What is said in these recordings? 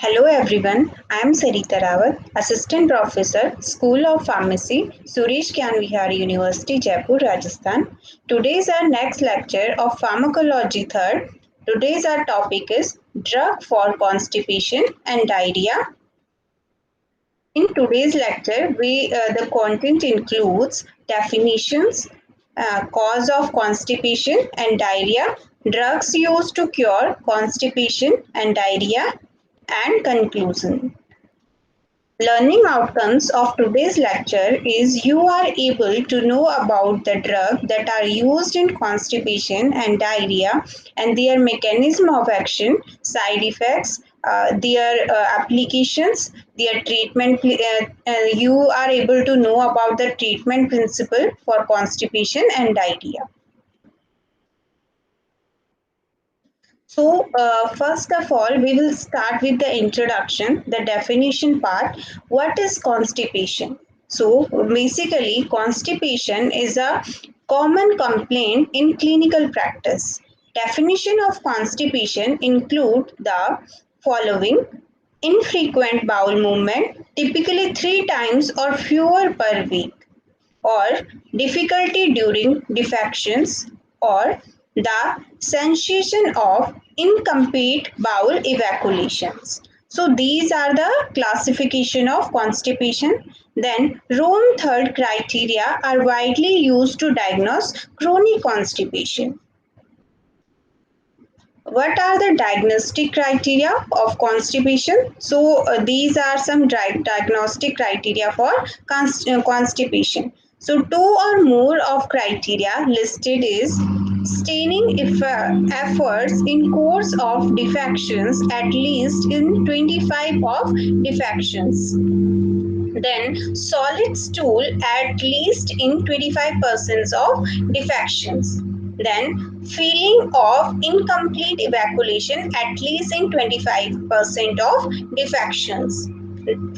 Hello everyone, I am Sarita Rawat, Assistant Professor, School of Pharmacy, Suresh Gyan Vihar University, Jaipur, Rajasthan. Today is our next lecture of Pharmacology 3rd. Today's our topic is Drug for Constipation and Diarrhea. In today's lecture, the content includes definitions, cause of constipation and diarrhea, drugs used to cure constipation and diarrhea, and conclusion. Learning outcomes of today's lecture is you are able to know about the drugs that are used in constipation and diarrhea and their mechanism of action, side effects, their applications, their treatment. You are able to know about the treatment principle for constipation and diarrhea. So, first of all, we will start with the introduction, the definition part. What is constipation? So, basically, constipation is a common complaint in clinical practice. Definition of constipation include the following: infrequent bowel movement, typically 3 times or fewer per week, or difficulty during defecations, or the sensation of incomplete bowel evacuations. So these are the classification of constipation. Then Rome third criteria are widely used to diagnose chronic constipation. What are the diagnostic criteria of constipation? So these are some diagnostic criteria for constipation. So two or more of criteria listed is staining efforts in course of defections at least in 25 of defections. Then solid stool at least in 25% of defections. Then feeling of incomplete evacuation at least in 25% of defections.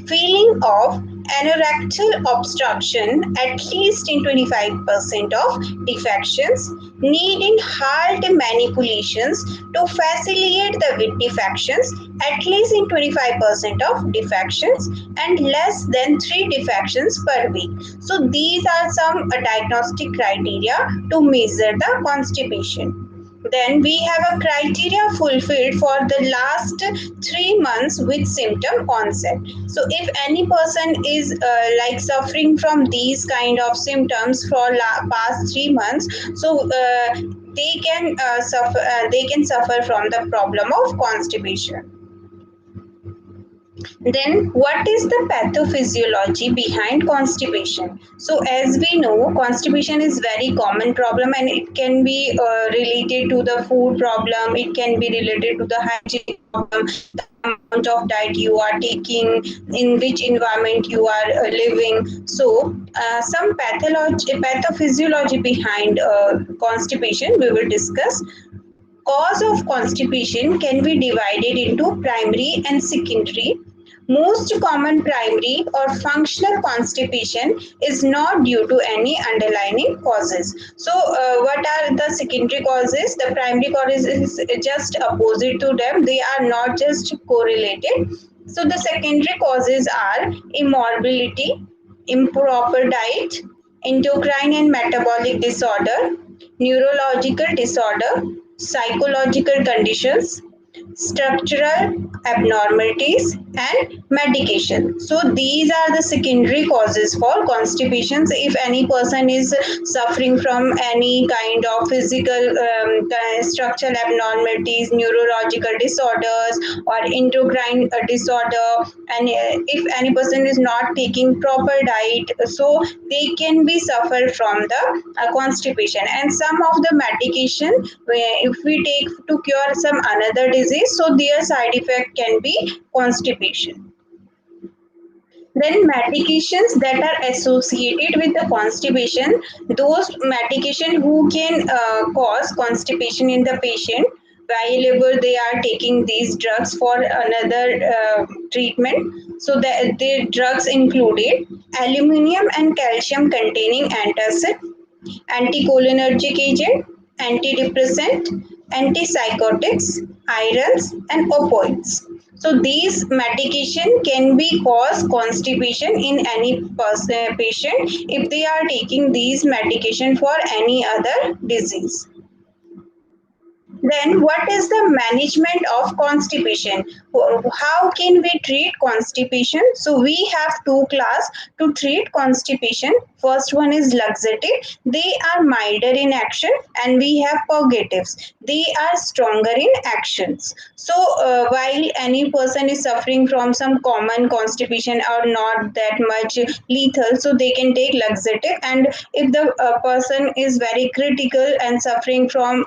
Feeling of anorectal obstruction at least in 25% of defections. Need in heart manipulations to facilitate the defections at least in 25% of defections, and less than 3 defections per week. So these are some diagnostic criteria to measure the constipation. Then we have a criteria fulfilled for the last 3 months with symptom onset. So if any person is like suffering from these kind of symptoms for past 3 months, so they can suffer from the problem of constipation. Then, what is the pathophysiology behind constipation? So, as we know, constipation is very common problem, and it can be related to the food problem. It can be related to the hygiene problem, the amount of diet you are taking, in which environment you are living. So, some pathophysiology behind constipation we will discuss. Cause of constipation can be divided into primary and secondary. Most common primary or functional constipation is not due to any underlying causes. So, what are the secondary causes? The primary causes is just opposite to them. They are not just correlated. So, the secondary causes are immobility, improper diet, endocrine and metabolic disorder, neurological disorder, psychological conditions, structural abnormalities, and medication. So these are the secondary causes for constipations. If any person is suffering from any kind of physical structural abnormalities, neurological disorders, or endocrine disorder, and if any person is not taking proper diet, so they can be suffer from the constipation. And some of the medication, if we take to cure some another disease, so their side effect can be constipation. Then medications that are associated with the constipation, those medication who can cause constipation in the patient, while they are taking these drugs for another treatment. So the drugs included aluminum and calcium containing antacid, anticholinergic agent, antidepressant, antipsychotics, irons, and opioids. So these medication can be cause constipation in any patient if they are taking these medication for any other disease. Then, what is the management of constipation? How can we treat constipation? So, we have two class to treat constipation. First one is laxative. They are milder in action, and we have purgatives. They are stronger in actions. So, while any person is suffering from some common constipation or not that much lethal, so they can take laxative. And if the person is very critical and suffering from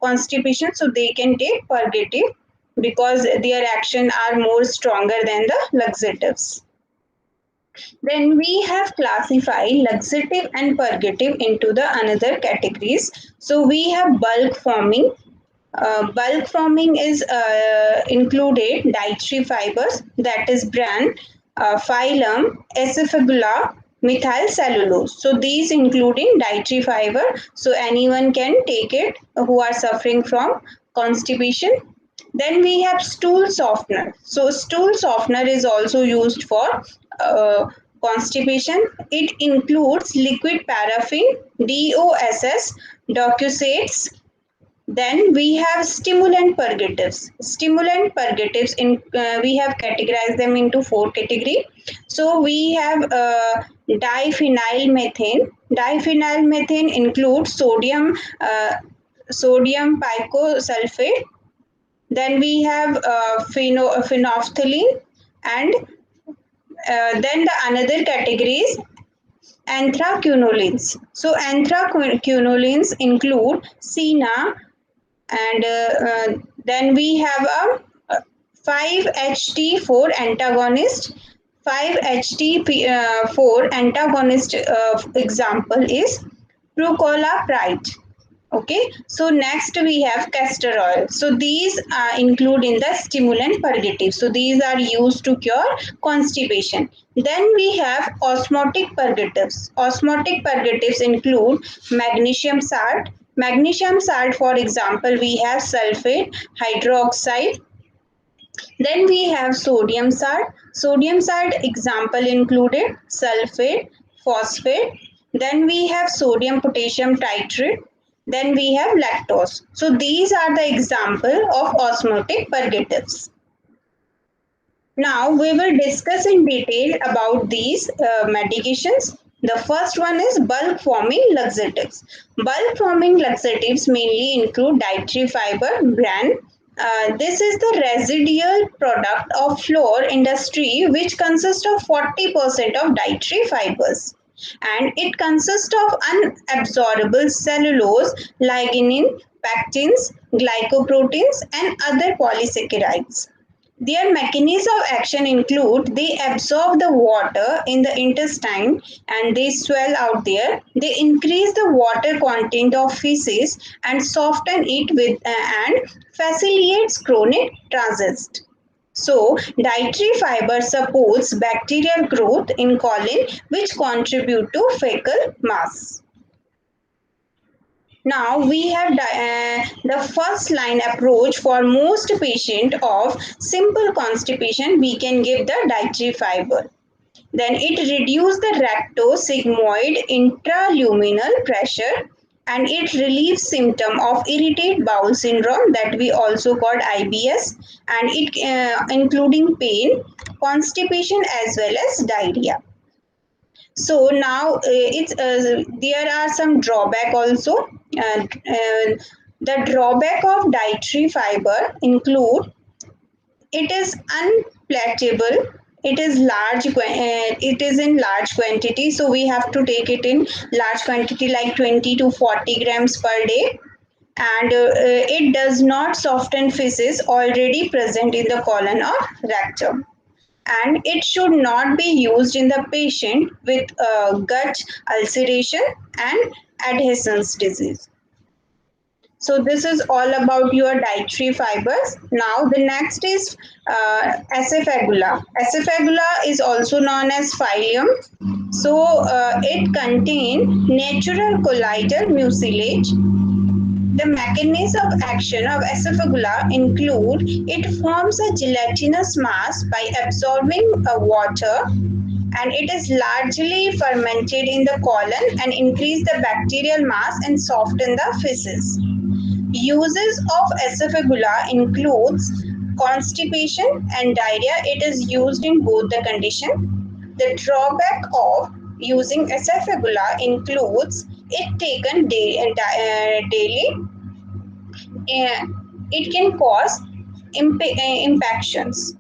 constipation, so they can take purgative because their action are more stronger than the laxatives. Then we have classified laxative and purgative into the another categories. So we have bulk forming. Bulk forming is included dietary fibers, that is bran, phylum, asafoetida, methyl cellulose. So these including dietary fiber. So anyone can take it who are suffering from constipation. Then we have stool softener. So stool softener is also used for uh, constipation. It includes liquid paraffin, DOSS, docusades. Then we have stimulant purgatives. Stimulant purgatives in we have categorized them into four category. So we have diphenylmethane. Diphenylmethane includes sodium picosulfate. Then we have phenolphthalein, and then the another category is anthraquinolines. So anthraquinolines include Sina, and then we have a 5-HT4 antagonist. 5-HT4 antagonist example is Procolapride. Okay, so next we have castor oil. So these include in the stimulant purgative. So these are used to cure constipation. Then we have osmotic purgatives. Osmotic purgatives include magnesium salt. Magnesium salt, for example, we have sulfate, hydroxide. Then we have sodium salt. Sodium salt example included sulfate, phosphate. Then we have sodium potassium titrate. Then we have lactose. So these are the example of osmotic purgatives. Now we will discuss in detail about these medications. The first one is bulk forming laxatives. Bulk forming laxatives mainly include dietary fiber, bran. This is the residual product of flour industry, which consists of 40% of dietary fibers, and it consists of unabsorbable cellulose, lignin, pectins, glycoproteins, and other polysaccharides. Their mechanism of action include they absorb the water in the intestine and they swell out there. They increase the water content of feces and soften it with and facilitates chronic transit. So, dietary fiber supports bacterial growth in colon, which contribute to fecal mass. Now we have the first line approach for most patient of simple constipation. We can give the dietary fiber. Then it reduces the rectosigmoid intraluminal pressure, and it relieves symptom of irritable bowel syndrome that we also called IBS, and it including pain, constipation as well as diarrhea. So now there are some drawback also. The drawback of dietary fiber include it is unpalatable. It is in large quantity, so we have to take it in large quantity like 20 to 40 grams per day. And it does not soften feces already present in the colon or rectum, and it should not be used in the patient with gut ulceration and adhesions disease. So this is all about your dietary fibers. Now the next is asafoetida. Asafoetida is also known as psyllium. So it contains natural colloidal mucilage. The mechanism of action of asafoetida include it forms a gelatinous mass by absorbing water, and it is largely fermented in the colon and increase the bacterial mass and soften the feces. Uses of asafoetida includes constipation and diarrhea. It is used in both the condition. The drawback of using asafoetida includes it taken daily. It can cause impactions.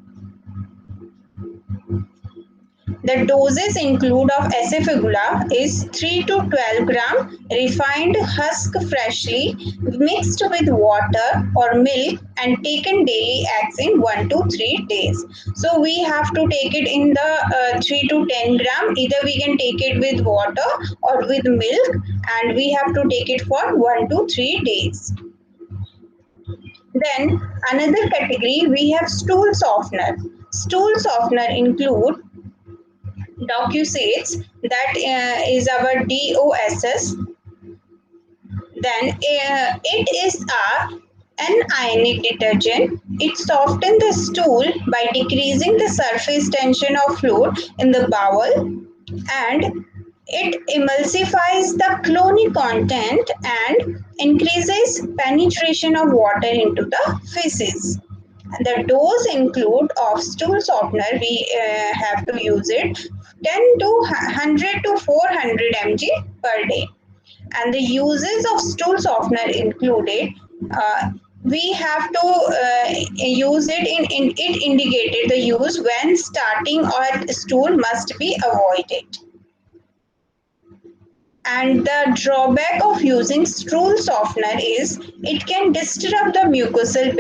The doses include of asafoetida is 3 to 12 gram refined husk freshly mixed with water or milk and taken daily acts in 1 to 3 days. So we have to take it in the 3 to 10 gram. Either we can take it with water or with milk, and we have to take it for 1 to 3 days. Then another category we have stool softener. Stool softener include docusades, that is our DOSS. Then it is an ionic detergent. It softens the stool by decreasing the surface tension of fluid in the bowel, and it emulsifies the chlorine content and increases penetration of water into the feces. The dose include of stool softener, we have to use it 10 to 100 to 400 mg per day. And the uses of stool softener included, we have to use it in it indicated the use when starting or stool must be avoided. And the drawback of using stool softener is it can disrupt the mucosal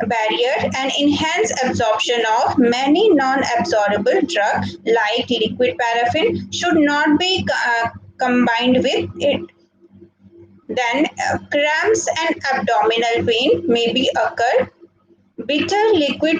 barrier and enhance absorption of many non-absorbable drugs like liquid paraffin should not be combined with it. Then cramps and abdominal pain may be occur. Bitter liquid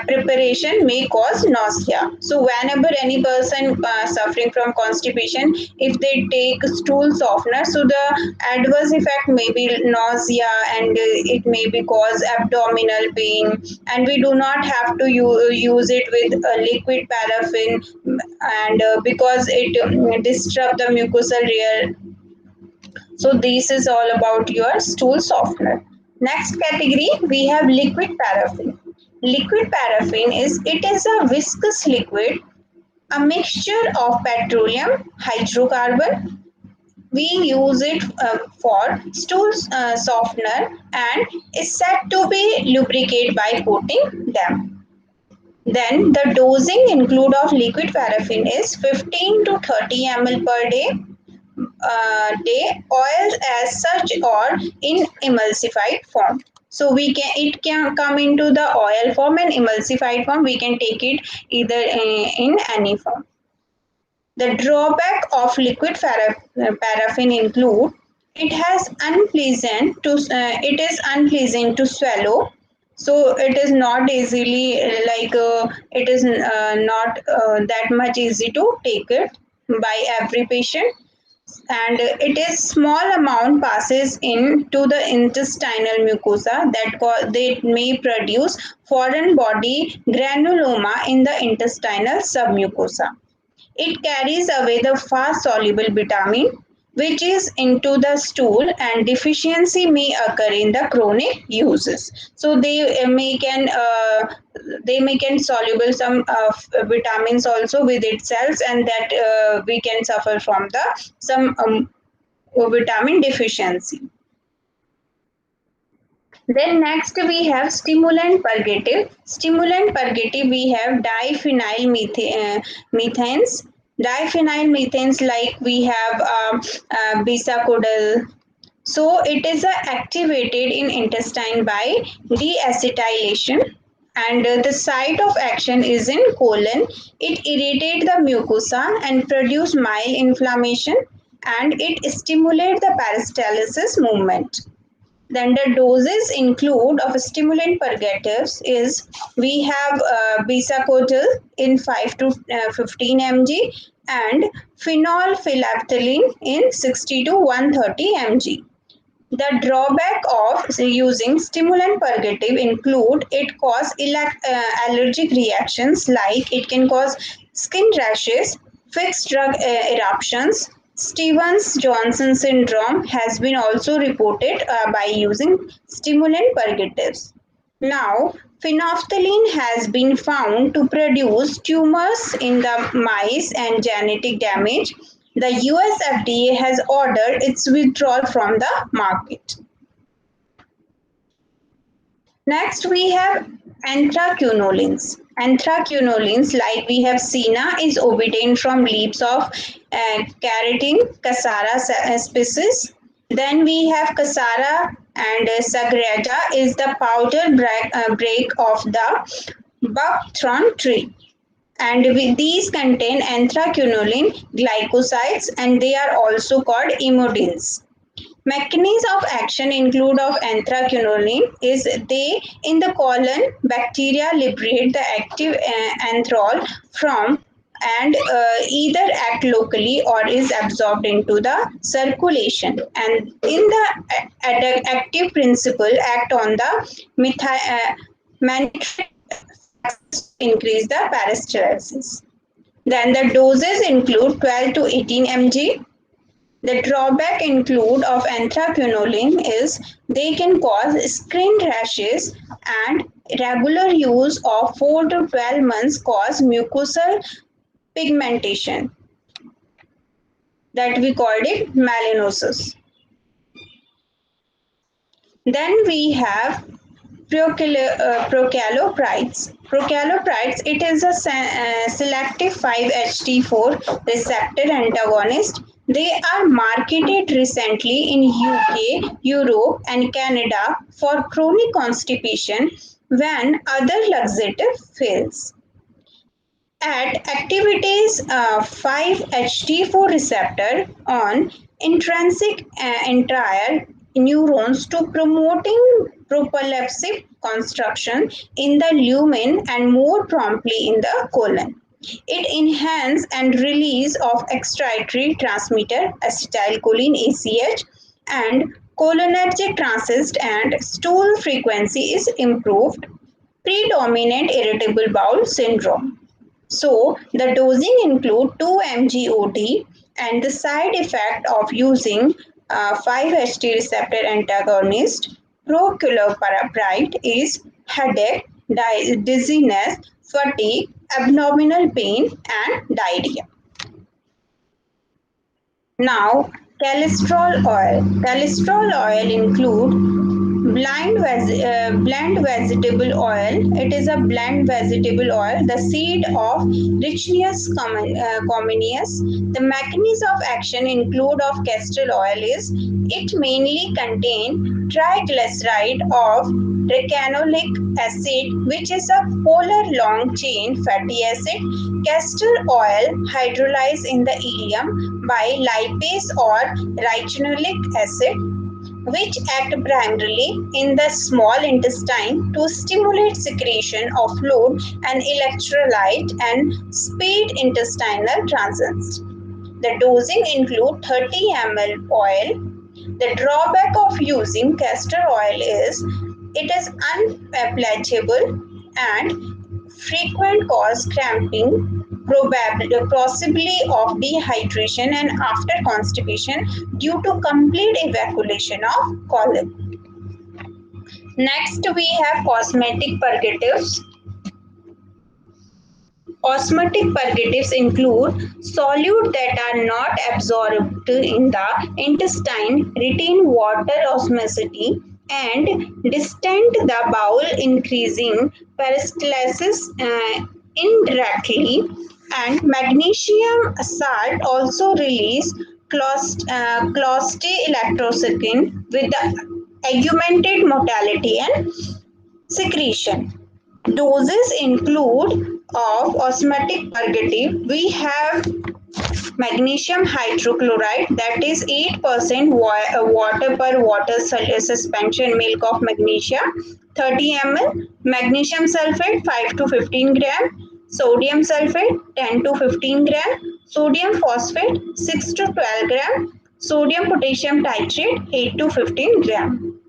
preparation may cause nausea. So whenever any person suffering from constipation, if they take stool softener, so the adverse effect may be nausea, and it may be cause abdominal pain, and we do not have to use it with liquid paraffin, and because it disrupt the mucosal layer. So this is all about your stool softener. Next category we have liquid paraffin. Liquid paraffin is a viscous liquid, a mixture of petroleum hydrocarbon. We use it for stool softener and is said to be lubricate by coating them. Then the dosing include of liquid paraffin is 15 to 30 ml per day, oils as such or in emulsified form. So it can come into the oil form and emulsified form. We can take it either in any form. The drawback of liquid paraffin include it is unpleasant to swallow. So it is not easily it is not that much easy to take it by every patient, and it is small amount passes into the intestinal mucosa they may produce foreign body granuloma in the intestinal submucosa. It carries away the fast soluble vitamin which is into the stool, and deficiency may occur in the chronic uses. So they may can soluble some vitamins also with itself, and that we can suffer from the some vitamin deficiency. Then next we have stimulant purgative. Stimulant purgative we have diphenyl methanes. Diphenyl methanes, like we have bisacodyl. So it is activated in intestine by deacetylation, and the site of action is in colon. It irritates the mucosa and produce mild inflammation, and it stimulates the peristalsis movement. Then the doses include of stimulant purgatives is we have bisacodyl in 5 to 15 mg and phenolphthalein in 60 to 130 mg. The drawback of using stimulant purgative include it cause allergic reactions like it can cause skin rashes, fixed drug eruptions. Stevens-Johnson syndrome has been also reported by using stimulant purgatives. Now, phenolphthalein has been found to produce tumors in the mice and genetic damage. The US FDA has ordered its withdrawal from the market. Next, we have anthraquinolines. Anthraquinolines, like we have seen, is obtained from leaves of Caratin cassara species. Then we have cassara and sagrada is the powder break of the buckthorn tree. And these contain anthraquinolane glycosides and they are also called imodins. Mechanisms of action include of anthraquinone is they in the colon bacteria liberate the active anthrol from and either act locally or is absorbed into the circulation and in the active principle act on the mannitary increase the peristalsis. Then the doses include 12 to 18 mg. The drawback include of anthraquinone is they can cause skin rashes and regular use of 4 to 12 months cause mucosal pigmentation that we called it melanosis. Then we have procaloprides. Procaloprides, it is a selective 5-HT4 receptor antagonist. They are marketed recently in UK, Europe and Canada for chronic constipation when other laxative fails. At activities 5-HT4 receptor on intrinsic entire neurons to promoting propulsive construction in the lumen and more promptly in the colon. It enhances and release of excitatory transmitter acetylcholine ACH and cholinergic transit and stool frequency is improved. Predominant irritable bowel syndrome. So the dosing include 2 mg/OD and the side effect of using 5-HT receptor antagonist procalopride is headache, dizziness, fatigue, abdominal pain and diarrhea. Now, cholesterol oil. Cholesterol oil include blend vegetable oil. It is a blend vegetable oil. The seed of Richnius communis. The mechanism of action include of castor oil is it mainly contain triglyceride of recanoic acid, which is a polar long chain fatty acid. Castor oil hydrolyzed in the ileum by lipase or ricinoleic acid which act primarily in the small intestine to stimulate secretion of fluid and electrolyte and speed intestinal transit. The dosing include 30 ml oil. The drawback of using castor oil is it is unpalatable and frequent cause cramping, possibly of dehydration and after constipation due to complete evacuation of colon. Next, we have cosmetic purgatives. Osmotic purgatives include solutes that are not absorbed in the intestine, retain water osmoticity, and distend the bowel, increasing peristalsis indirectly. And magnesium salt also release clostridial electrocytin with the augmented motility and secretion. Doses include of osmotic purgative. We have magnesium hydrochloride that is 8% water per water suspension milk of magnesia 30 ml, magnesium sulfate 5 to 15 gram, sodium sulfate 10 to 15 gram, sodium phosphate 6 to 12 gram, Sodium potassium titrate 8 to 15 gram.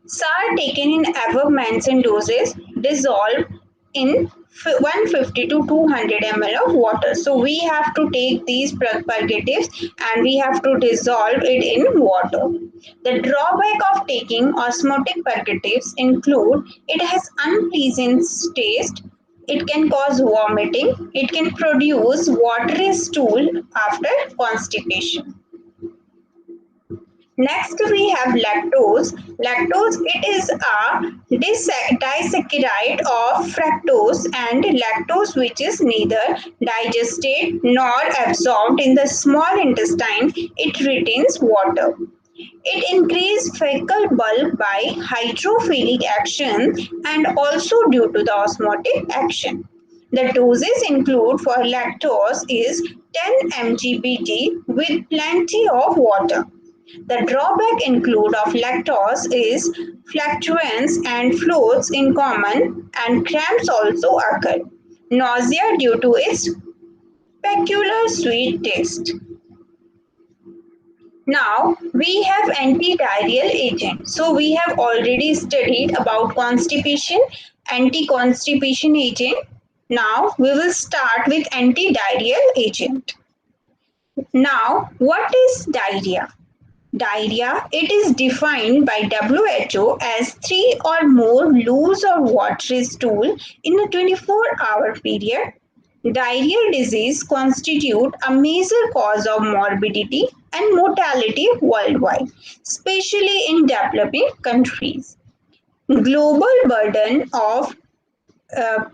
SAR taken in above mentioned doses dissolve in 150 to 200 ml of water. So we have to take these purgatives and we have to dissolve it in water. The drawback of taking osmotic purgatives include it has unpleasant taste, it can cause vomiting, it can produce watery stool after constipation. Next, we have lactose. Lactose, it is a disaccharide of fructose and lactose, which is neither digested nor absorbed in the small intestine. It retains water. It increases fecal bulk by hydrophilic action and also due to the osmotic action. The doses include for lactose is 10 mg/d with plenty of water. The drawback include of lactose is flatulence and floats in common and cramps also occur. Nausea due to its peculiar sweet taste. Now we have anti-diarrheal agent. So we have already studied about constipation, anti-constipation agent. Now we will start with anti-diarrheal agent. Now what is diarrhea? Diarrhea, it is defined by WHO as 3 or more loose or watery stool in a 24-hour period. Diarrheal disease constitute a major cause of morbidity and mortality worldwide, especially in developing countries. Global burden of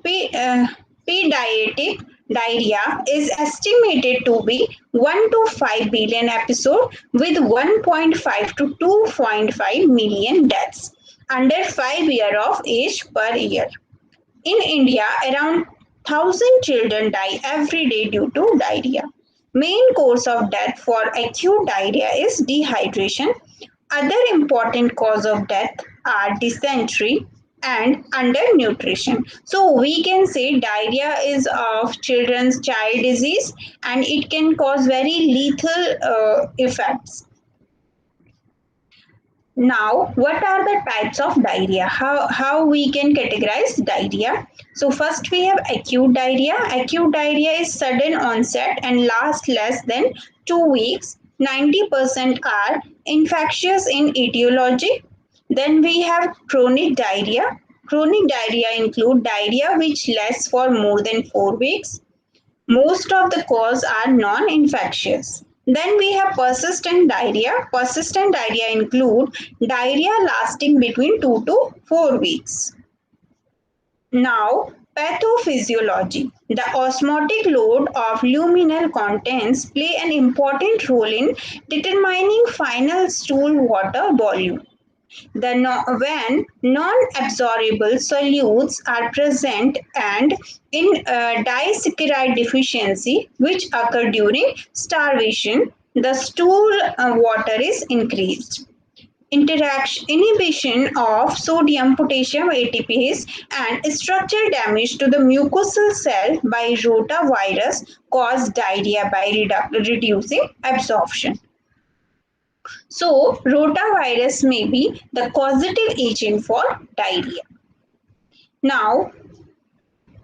pediatric diarrhea is estimated to be 1 to 5 billion episodes with 1.5 to 2.5 million deaths under 5 years of age per year. In India, around 1,000 children die every day due to diarrhea. Main cause of death for acute diarrhea is dehydration. Other important cause of death are dysentery and undernutrition. So we can say diarrhea is of children's child disease and it can cause very lethal effects. Now, what are the types of diarrhea? How we can categorize diarrhea? So first we have acute diarrhea. Acute diarrhea is sudden onset and lasts less than 2 weeks. 90% are infectious in etiology. Then we have chronic diarrhea. Chronic diarrhea include diarrhea which lasts for more than 4 weeks. Most of the cause are non-infectious. Then we have persistent diarrhea. Persistent diarrhea include diarrhea lasting between 2 to 4 weeks. Now, pathophysiology. The osmotic load of luminal contents play an important role in determining final stool water volume. When non-absorbable solutes are present and in disaccharide deficiency, which occur during starvation, the stool water is increased. Inhibition of sodium potassium ATPase and structural damage to the mucosal cell by rotavirus cause diarrhea by reducing absorption. So, rotavirus may be the causative agent for diarrhea. Now,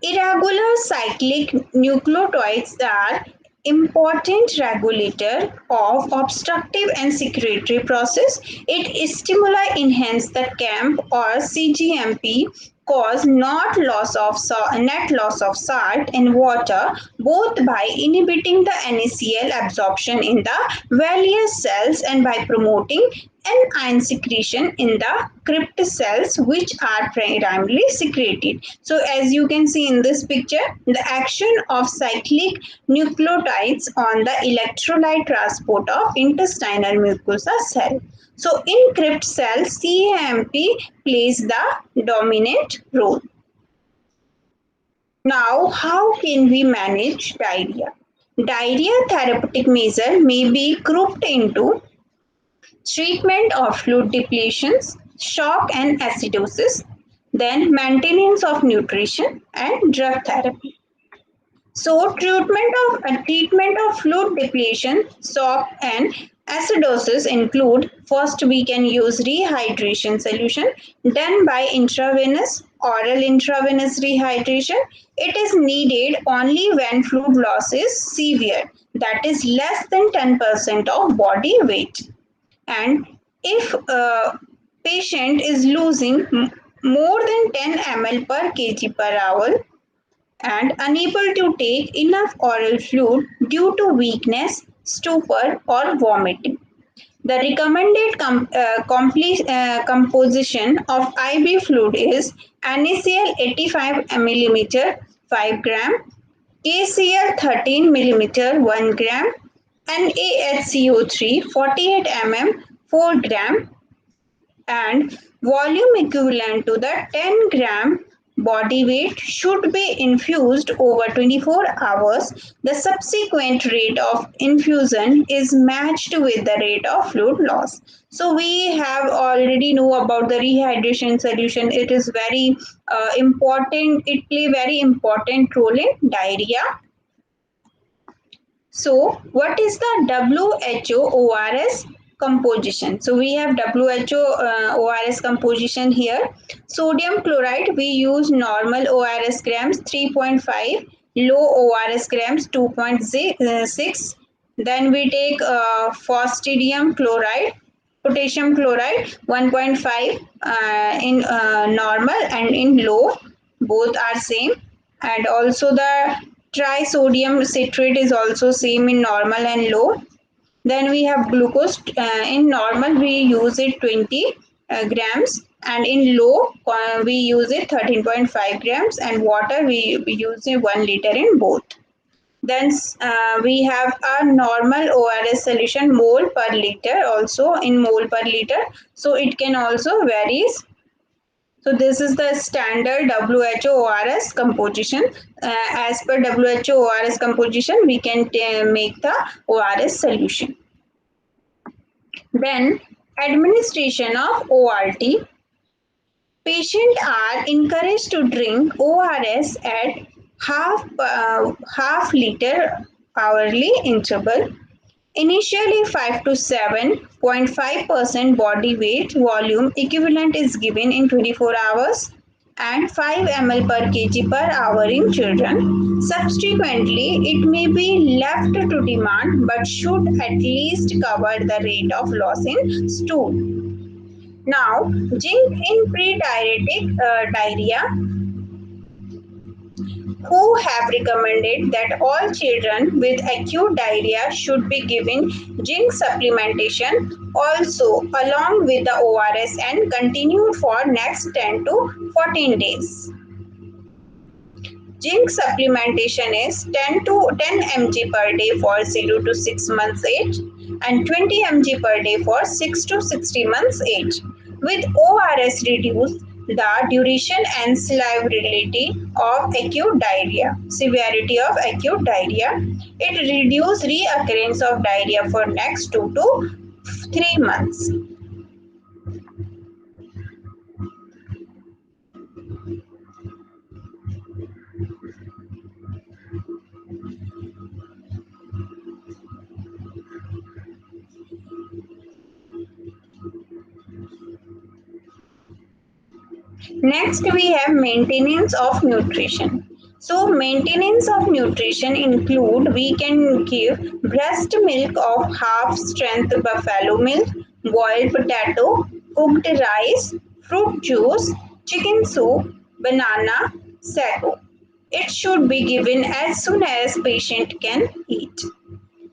irregular cyclic nucleotides are important regulator of obstructive and secretory process. It stimuli enhance the CAMP or CGMP cause not loss of net loss of salt in water both by inhibiting the NaCl absorption in the various cells and by promoting anion secretion in the crypt cells which are primarily secreted. So as you can see in this picture, the action of cyclic nucleotides on the electrolyte transport of intestinal mucosa cell. So in crypt cell, CAMP plays the dominant role. Now, how can we manage diarrhea? Diarrhea therapeutic measure may be grouped into treatment of fluid depletions, shock and acidosis, then maintenance of nutrition and drug therapy. So treatment of fluid depletion, shock and Acidosis include first we can use rehydration solution done by intravenous, oral intravenous rehydration. It is needed only when fluid loss is severe, that is less than 10% of body weight. And if a patient is losing more than 10 ml per kg per hour and unable to take enough oral fluid due to weakness, stupor, or vomiting. The recommended composition of IV fluid is NaCl 85 mm 5 gram, KCl 13 mm 1 gram, NaHCO3 48 mm 4 gram, and volume equivalent to the 10 gram body weight should be infused over 24 hours. The subsequent rate of infusion is matched with the rate of fluid loss. So we have already know about the rehydration solution. It is very important. It play very important role in diarrhea. So, what is the WHO ORS composition? So, we have WHO ORS composition here. Sodium chloride, we use normal ORS grams 3.5, low ORS grams 2.6. Then we take phosphidium chloride, potassium chloride 1.5 in normal and in low, both are same. And also the trisodium citrate is also same in normal and low. Then we have glucose. In normal we use it 20 grams, and in low we use it 13.5 grams, and water we use it 1 liter in both. Then we have a normal ORS solution mole per liter, also in mole per liter. So it can also varies. So this is the standard WHO ORS composition. As per WHO ORS composition, we can make the ORS solution. Then administration of ORT. Patients are encouraged to drink ORS at half liter hourly interval. Initially 5 to 7.5% body weight volume equivalent is given in 24 hours and 5 ml per kg per hour in children. Subsequently, it may be left to demand but should at least cover the rate of loss in stool. Now, zinc in pre-diabetic diarrhea, who have recommended that all children with acute diarrhea should be given zinc supplementation also along with the ORS and continued for next 10 to 14 days. Zinc supplementation is 10 to 10 mg per day for 0 to 6 months age and 20 mg per day for 6 to 60 months age. With ORS reduce the duration and severity of acute diarrhea. Severity of acute diarrhea. It reduces reoccurrence of diarrhea for next 2 to 3 months. Next, we have maintenance of nutrition. So, maintenance of nutrition include we can give breast milk of half strength buffalo milk, boiled potato, cooked rice, fruit juice, chicken soup, banana, sago. It should be given as soon as patient can eat.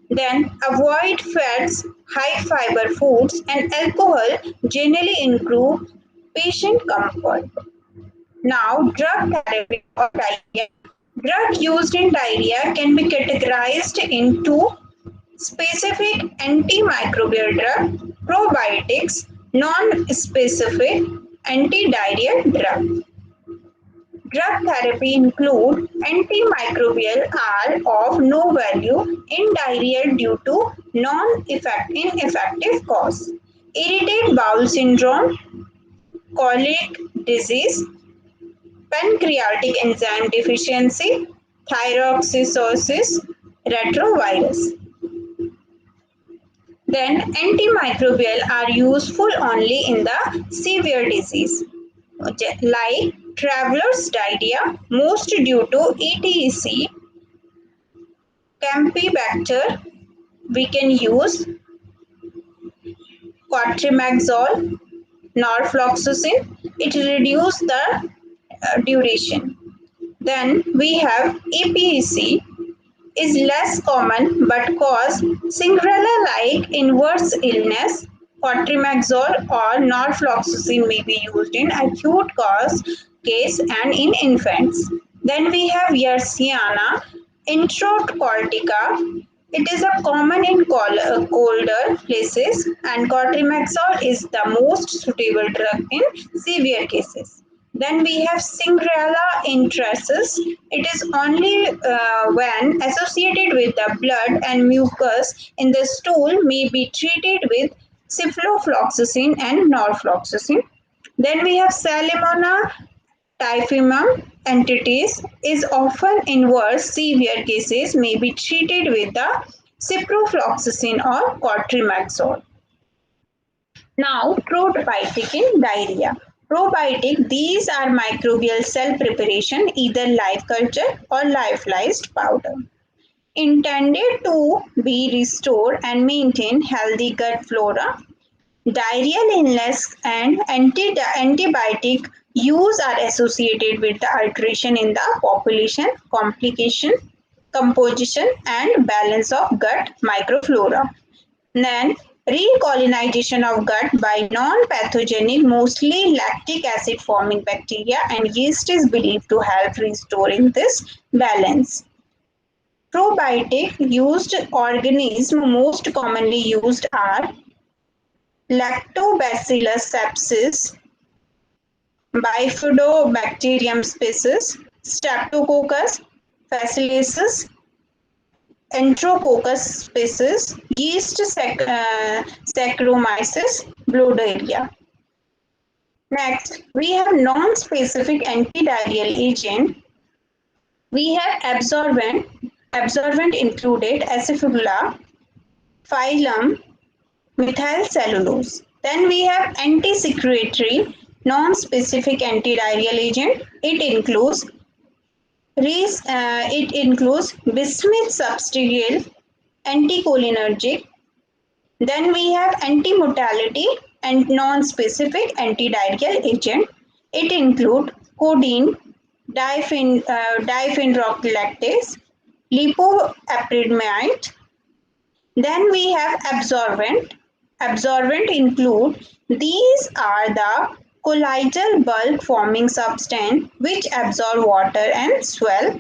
Then avoid fats, high fiber foods and alcohol generally improve patient comfort. Now, drug therapy or diarrhea. Drug used in diarrhea can be categorized into specific antimicrobial drug, probiotics, non-specific anti-diarrheal drug. Drug therapy include antimicrobial are of no value in diarrhea due to ineffective cause. Irritable bowel syndrome, colic disease, pancreatic enzyme deficiency, thyroxidosis, retrovirus. Then antimicrobial are useful only in the severe disease like traveler's diarrhea, most due to ETC, Campylobacter. We can use quatramaxole, norfloxacin. It reduces the duration. Then we have EPEC is less common but cause Cinderella-like inverse illness. Quatramaxole or norfloxacin may be used in acute case and in infants. Then we have Yersinia introcortica. It is a common in colder places, and quatramaxole is the most suitable drug in severe cases. Then we have Cinderella intrusus. It is only when associated with the blood and mucus in the stool may be treated with ciprofloxacin and norfloxacin. Then we have Salmonella typhimum entities is often in worse severe cases may be treated with the ciprofloxacin or quatramaxole. Now, probiotic in diarrhea. Probiotic, these are microbial cell preparation, either live culture or lyophilized powder, intended to be restore and maintain healthy gut flora. Diarrheal illness and antibiotic use are associated with the alteration in the population, composition, and balance of gut microflora. Then, recolonization of gut by non-pathogenic, mostly lactic acid forming bacteria and yeast is believed to help restoring this balance. Probiotic used organisms most commonly used are Lactobacillus sepsis, Bifidobacterium species, Streptococcus facialis, Enterococcus species, yeast Saccharomyces boulardii. Next, we have non-specific antidiarrheal agent. We have absorbent. Absorbent included asafoetida, phylum, methylcellulose. Then we have anti-secretory, non-specific antidiarrheal agent. It includes bismuth substitute, anticholinergic. Then we have anti-motility and non-specific antidiarrheal agent. It includes codeine, diphenhydrocolactase, lipoapridamide. Then we have absorbent. Absorbent include these are the colloidal bulk forming substance which absorb water and swell.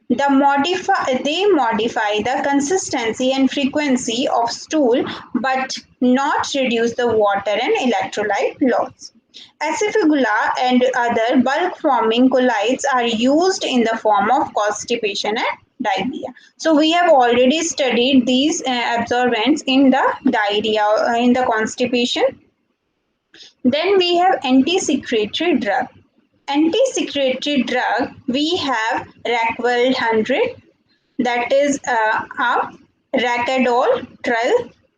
They modify the consistency and frequency of stool but not reduce the water and electrolyte loss. Asafoetida and other bulk forming colloids are used in the form of constipation and diarrhea. So we have already studied these absorbents in the diarrhea, in the constipation. Then we have anti-secretory drug. Anti-secretory drug, we have Rackwell 100, that is a Racadol.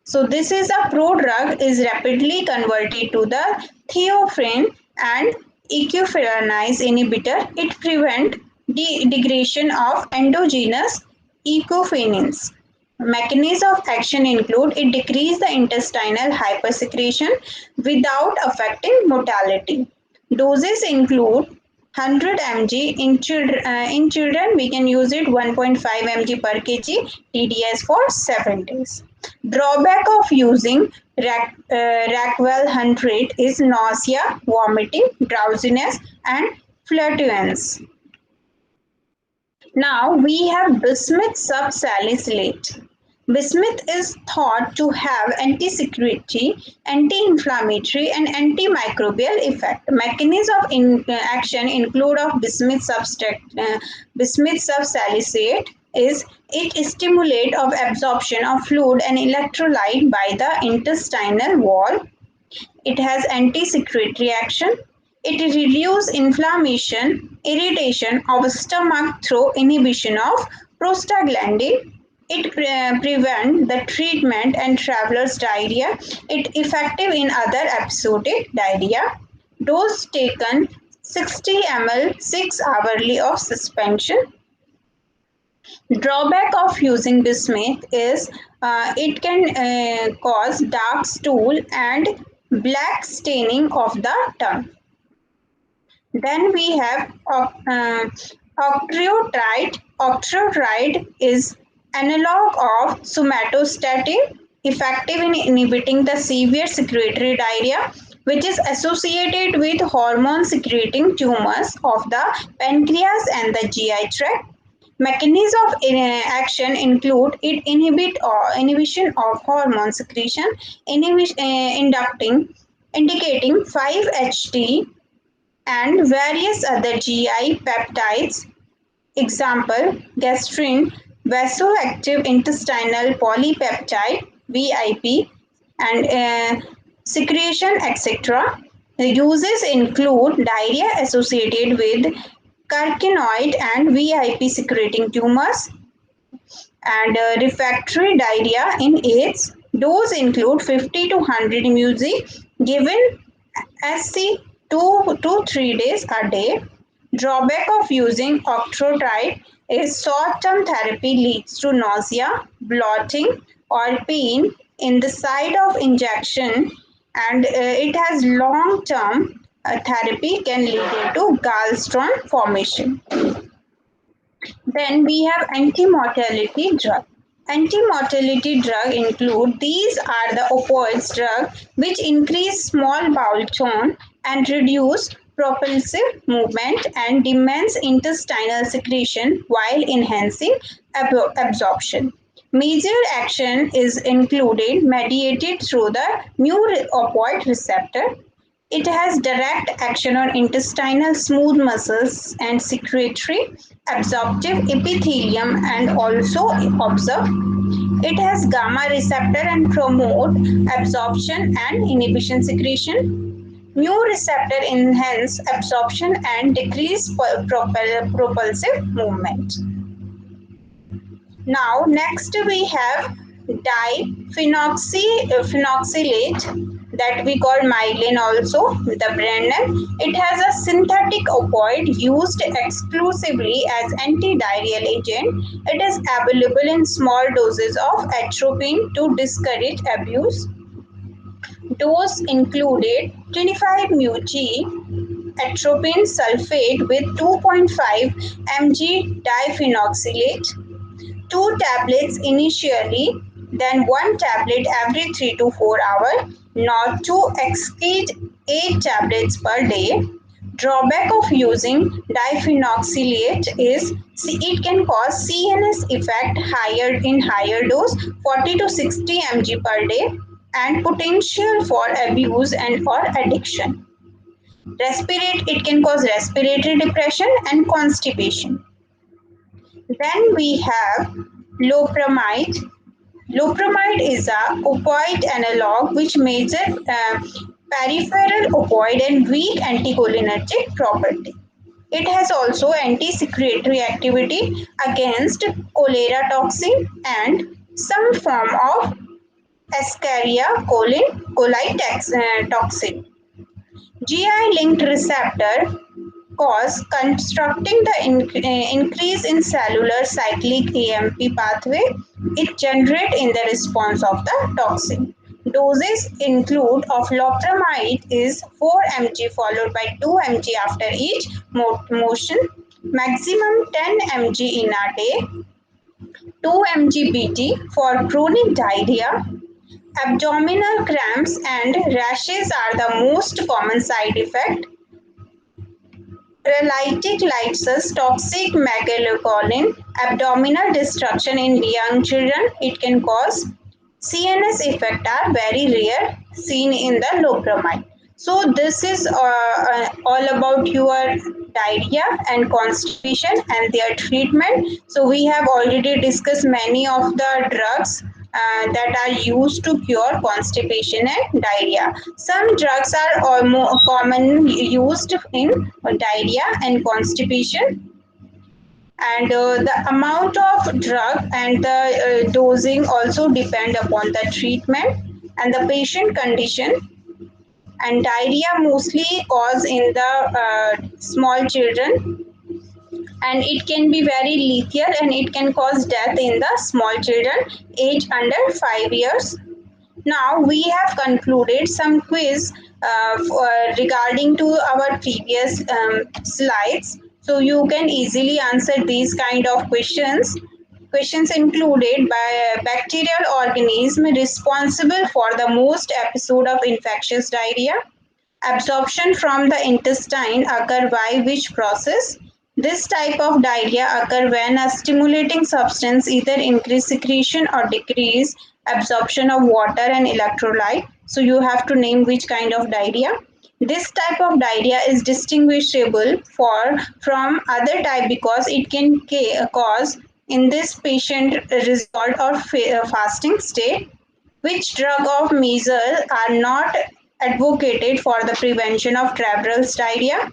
So this is a prodrug is rapidly converted to the theophylline and equifrenase inhibitor. It prevents degradation of endogenous equiphenins. Mechanism of action include it decreases the intestinal hypersecretion without affecting motility. Doses include 100 mg in children. We can use it 1.5 mg per kg TDS for 7 days. Drawback of using Rackwell 100 is nausea, vomiting, drowsiness, and flatulence. Now we have bismuth subsalicylate. Bismuth is thought to have anti-secretory, anti-inflammatory, and antimicrobial effect. Mechanism of action include of bismuth subsalicylate is it stimulate of absorption of fluid and electrolyte by the intestinal wall. It has anti-secretory action. It reduces inflammation, irritation of stomach through inhibition of prostaglandin. It prevent the treatment and traveler's diarrhea. It effective in other episodic diarrhea. Dose taken 60 ml 6 hourly of suspension. Drawback of using bismuth is it can cause dark stool and black staining of the tongue. Then we have octreotide. Octreotide is analog of somatostatin, effective in inhibiting the severe secretory diarrhea, which is associated with hormone secreting tumors of the pancreas and the GI tract. Mechanisms of action include it inhibition of hormone secretion, indicating 5-HT and various other GI peptides. Example, gastrin, vasoactive intestinal polypeptide (VIP), and secretion, etc. The uses include diarrhea associated with carcinoid and VIP secreting tumors, and refractory diarrhea in AIDS. Dose include 50 to 100 mg given SC 2 to 3 days a day. Drawback of using octreotide is short-term therapy leads to nausea, bloating, or pain in the site of injection, and it has long-term therapy can lead to gallstone formation. Then we have anti-mortality drug. Anti-mortality drug include these are the opioids drug which increase small bowel tone and reduce propulsive movement and demands intestinal secretion while enhancing absorption. Major action is included mediated through the mu opioid receptor. It has direct action on intestinal smooth muscles and secretory absorptive epithelium and also observe. It has gamma receptor and promote absorption and inhibition secretion. Mu receptor enhance absorption and decrease propulsive movement. Now, next we have diphenoxylate that we call myelin also, the brand name. It has a synthetic opioid used exclusively as anti-diarrheal agent. It is available in small doses of atropine to discourage abuse. Dose included 25 mg atropine sulfate with 2.5 mg diphenoxylate, 2 tablets initially, then 1 tablet every 3 to 4 hours, not to exceed 8 tablets per day. Drawback of using diphenoxylate is it can cause CNS effect higher dose 40 to 60 mg per day and potential for abuse and or addiction. It can cause respiratory depression and constipation. Then we have loperamide. Loperamide is a opioid analog which measures peripheral opioid and weak anticholinergic property. It has also anti-secretory activity against cholera toxin and some form of Escherichia coli toxin. GI-linked receptor cause constructing the increase in cellular cyclic AMP pathway. It generates in the response of the toxin. Doses include of loperamide is 4 mg followed by 2 mg after each motion, maximum 10 mg in a day, 2 mg BT for chronic diarrhea. Abdominal cramps and rashes are the most common side effect. Paralytic lysis, toxic megacolon, abdominal destruction in young children. It can cause CNS effect are very rare, seen in the loperamide. So this is all about your diarrhea and constipation and their treatment. So we have already discussed many of the drugs that are used to cure constipation and diarrhea. Some drugs are more commonly used in diarrhea and constipation, and the amount of drug and the dosing also depend upon the treatment and the patient condition. And diarrhea mostly cause in the small children, and it can be very lethal and it can cause death in the small children age under 5 years. Now we have concluded some quiz regarding to our previous slides, so you can easily answer these kind of questions. Questions included by bacterial organism responsible for the most episode of infectious diarrhea. Absorption from the intestine occur by which process? This type of diarrhea occur when a stimulating substance either increase secretion or decrease absorption of water and electrolyte. So you have to name which kind of diarrhea. This type of diarrhea is distinguishable from other type because it can cause in this patient result or fasting state. Which drug of measles are not advocated for the prevention of traveler's diarrhea?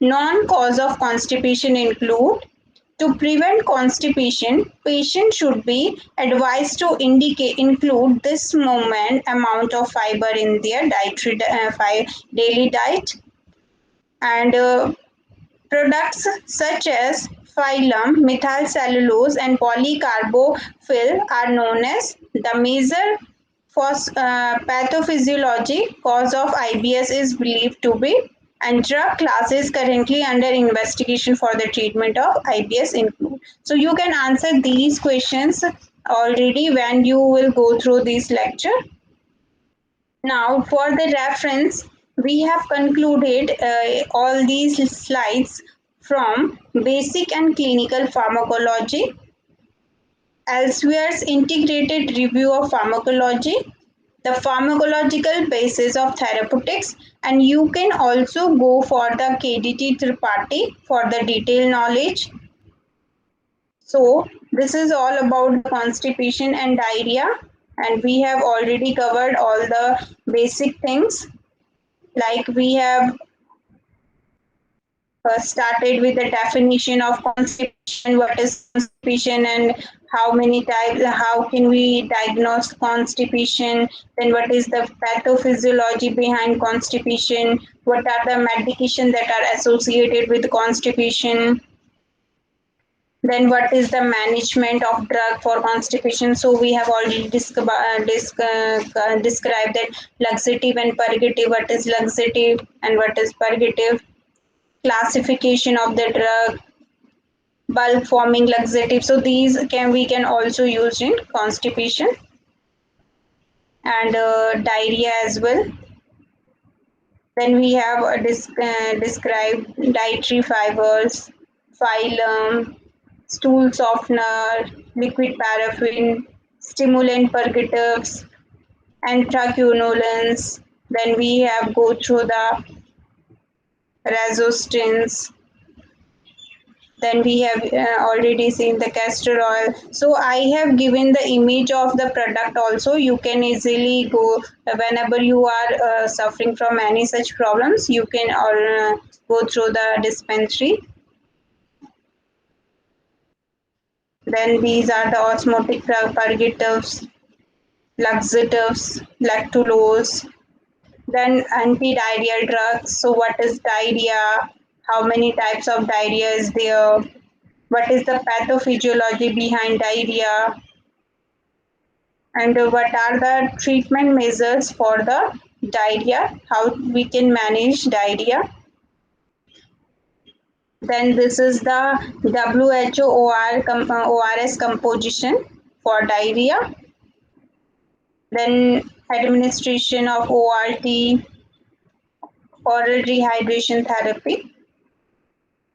Non-cause of constipation include: to prevent constipation, patients should be advised to include this amount of fiber in their daily diet, and products such as phylum, methyl cellulose, and polycarbophil are known as the major pathophysiology cause of IBS is believed to be, and drug classes currently under investigation for the treatment of IBS include. So you can answer these questions already when you will go through this lecture. Now, for the reference, we have concluded all these slides from Basic and Clinical Pharmacology, Elsewhere's Integrated Review of Pharmacology, the Pharmacological Basis of Therapeutics, and you can also go for the KDT Triparty for the detailed knowledge. So, this is all about constipation and diarrhea, and we have already covered all the basic things. Like we have started with the definition of constipation, what is constipation, and how many types, how can we diagnose constipation, then what is the pathophysiology behind constipation, what are the medications that are associated with constipation, then what is the management of drug for constipation. So we have already described that laxative and purgative, what is laxative and what is purgative, classification of the drug, bulk forming laxative. So these we can also use in constipation and diarrhea as well. Then we have described dietary fibers, phylum, stool softener, liquid paraffin, stimulant purgatives, anthraquinolins. Then we have go through the resistance. Then we have already seen the castor oil. So I have given the image of the product also. You can easily go whenever you are suffering from any such problems. You can go through the dispensary. Then these are the osmotic purgatives, laxatives, lactulose. Then anti-diarrheal drugs. So what is diarrhea? How many types of diarrhea is there? What is the pathophysiology behind diarrhea? And what are the treatment measures for the diarrhea? How we can manage diarrhea? Then this is the WHO ORS composition for diarrhea. Then administration of ORT, oral rehydration therapy.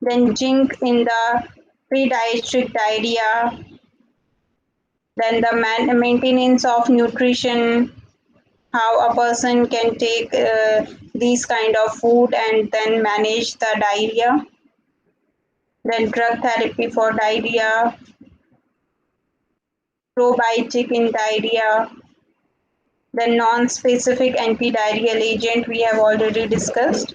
Then zinc in the pediatric diarrhea. Then the maintenance of nutrition, how a person can take these kind of food and then manage the diarrhea. Then drug therapy for diarrhea, probiotic in diarrhea, then non-specific anti-diarrheal agent we have already discussed.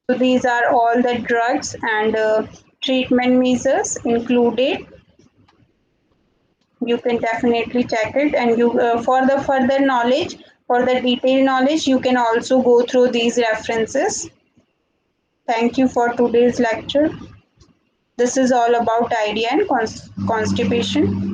So these are all the drugs and treatment measures included. You can definitely check it, and you for the further knowledge, for the detailed knowledge, you can also go through these references. Thank you for today's lecture. This is all about idea and constipation.